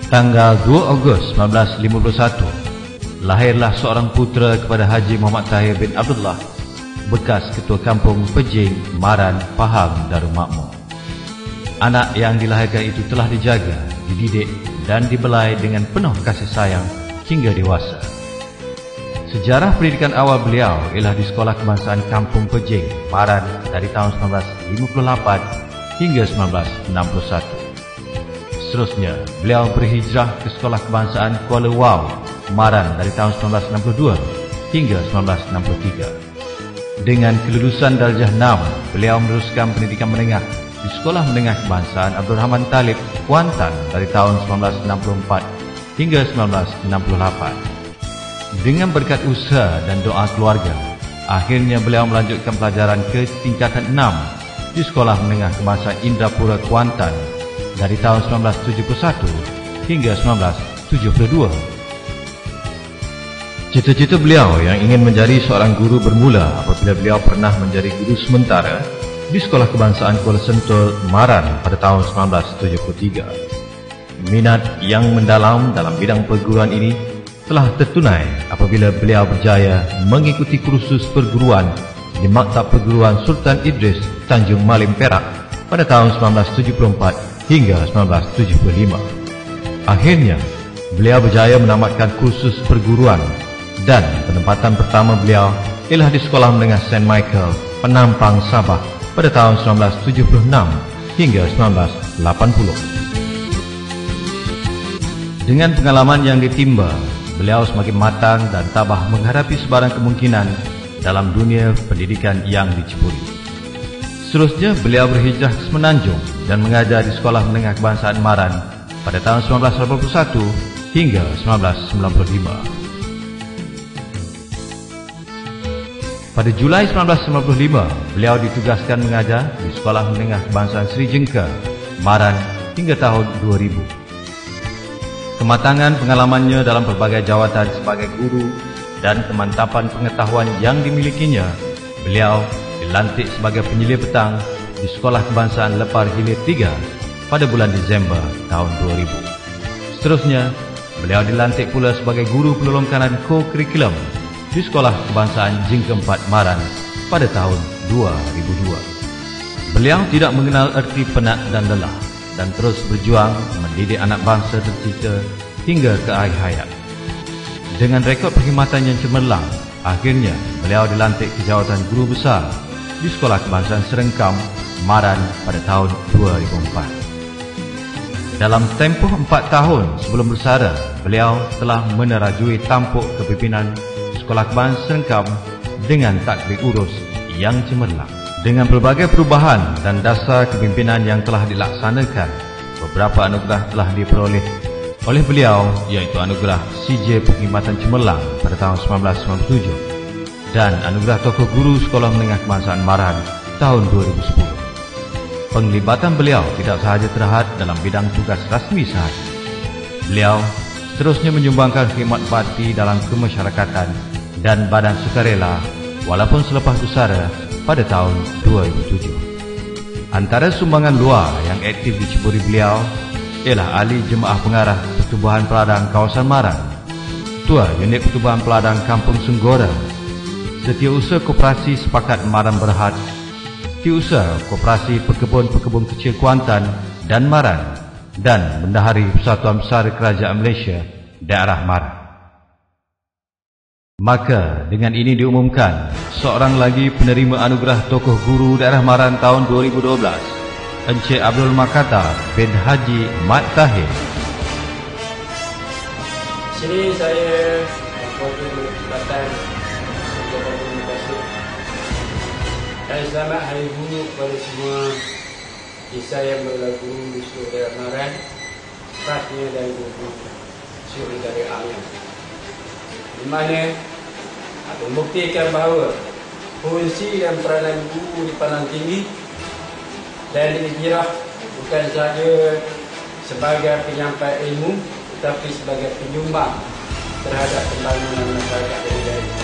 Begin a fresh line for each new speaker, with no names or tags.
Tanggal 2 Ogos 1951, lahirlah seorang putera kepada Haji Muhammad Tahir bin Abdullah, bekas Ketua Kampung Pejing, Maran, Pahang, Darul Makmur. Anak yang dilahirkan itu telah dijaga, dididik dan dibelai dengan penuh kasih sayang hingga dewasa. Sejarah pendidikan awal beliau ialah di Sekolah Kebangsaan Kampung Pejing, Maran dari tahun 1958 hingga 1961. Seterusnya, beliau berhijrah ke Sekolah Kebangsaan Kuala Wau, Maran dari tahun 1962 hingga 1963. Dengan kelulusan darjah 6, beliau meneruskan pendidikan menengah di Sekolah Menengah Kebangsaan Abdul Rahman Talib, Kuantan dari tahun 1964 hingga 1968. Dengan berkat usaha dan doa keluarga, akhirnya beliau melanjutkan pelajaran ke tingkatan 6 di Sekolah Menengah Kebangsaan Indrapura, Kuantan dari tahun 1971 hingga 1972. Cita-cita beliau yang ingin menjadi seorang guru bermula apabila beliau pernah menjadi guru sementara di Sekolah Kebangsaan Kuala Sentul, Maran pada tahun 1973. Minat yang mendalam dalam bidang perguruan ini telah tertunai apabila beliau berjaya mengikuti kursus perguruan di Maktab Perguruan Sultan Idris, Tanjung Malim, Perak pada tahun 1974 hingga 1975. Akhirnya, beliau berjaya menamatkan kursus perguruan dan penempatan pertama beliau ialah di Sekolah Menengah St. Michael, Penampang, Sabah pada tahun 1976 hingga 1980. Dengan pengalaman yang ditimba, beliau semakin matang dan tabah menghadapi sebarang kemungkinan dalam dunia pendidikan yang diceburi. Seterusnya, beliau berhijrah ke Semenanjung dan mengajar di Sekolah Menengah Kebangsaan Maran pada tahun 1981 hingga 1995. Pada Julai 1995, beliau ditugaskan mengajar di Sekolah Menengah Kebangsaan Sri Jengka, Maran hingga tahun 2000. Kematangan pengalamannya dalam berbagai jawatan sebagai guru dan kemantapan pengetahuan yang dimilikinya, beliau dilantik sebagai penyelia petang di Sekolah Kebangsaan Lepar Hilir 3 pada bulan Disember tahun 2000. Seterusnya, beliau dilantik pula sebagai guru penolong kanan co-curriculum di Sekolah Kebangsaan Jengka 4 Maran pada tahun 2002. Beliau tidak mengenal erti penat dan lelah dan terus berjuang mendidik anak bangsa tercipta hingga ke akhir hayat. Dengan rekod perkhidmatan yang cemerlang, akhirnya beliau dilantik ke jawatan guru besar di Sekolah Kebangsaan Serengkam, Maran pada tahun 2004. Dalam tempoh 4 tahun sebelum bersara, beliau telah menerajui tampuk kepimpinan Sekolah Kebangsaan Serengkam dengan tadbir urus yang cemerlang. Dengan berbagai perubahan dan dasar kepimpinan yang telah dilaksanakan, beberapa anugerah telah diperoleh oleh beliau, iaitu anugerah CJ Perkhidmatan Cemerlang pada tahun 1997 dan anugerah tokoh guru Sekolah Menengah Kebangsaan Maran tahun 2010. Penglibatan beliau tidak sahaja terhad dalam bidang tugas rasmi sahaja. Beliau seterusnya menyumbangkan khidmat bakti dalam kemasyarakatan dan badan sukarela walaupun selepas bersara pada tahun 2007. Antara sumbangan luar yang aktif diceburi beliau ialah ahli Jemaah Pengarah Pertubuhan Peladang Kawasan Maran, Ketua Unit Pertubuhan Peladang Kampung Senggora, Setiausaha Koperasi Sepakat Maran Berhad, Setiausaha Koperasi Pekebun-Pekebun Kecil Kuantan dan Maran, dan Bendahari Persatuan Besar Kerajaan Malaysia, Daerah Maran. Maka dengan ini diumumkan seorang lagi penerima anugerah tokoh guru Daerah Maran tahun 2012, Encik Abdul Makatar bin Haji Mat Tahir.
Sini saya mengikuti kesempatan terima kasih dan selamat Hari Guru kepada semua kisah yang berlaku di seluruh daerah Maran, khasnya dari guru seluruh daerah Alam, di mana membuktikan bahawa fungsi dan peranan guru di Padang Tinggi dan di Irah bukan sahaja sebagai penyampai ilmu tetapi sebagai penyumbang terhadap pembangunan masyarakat dan negara.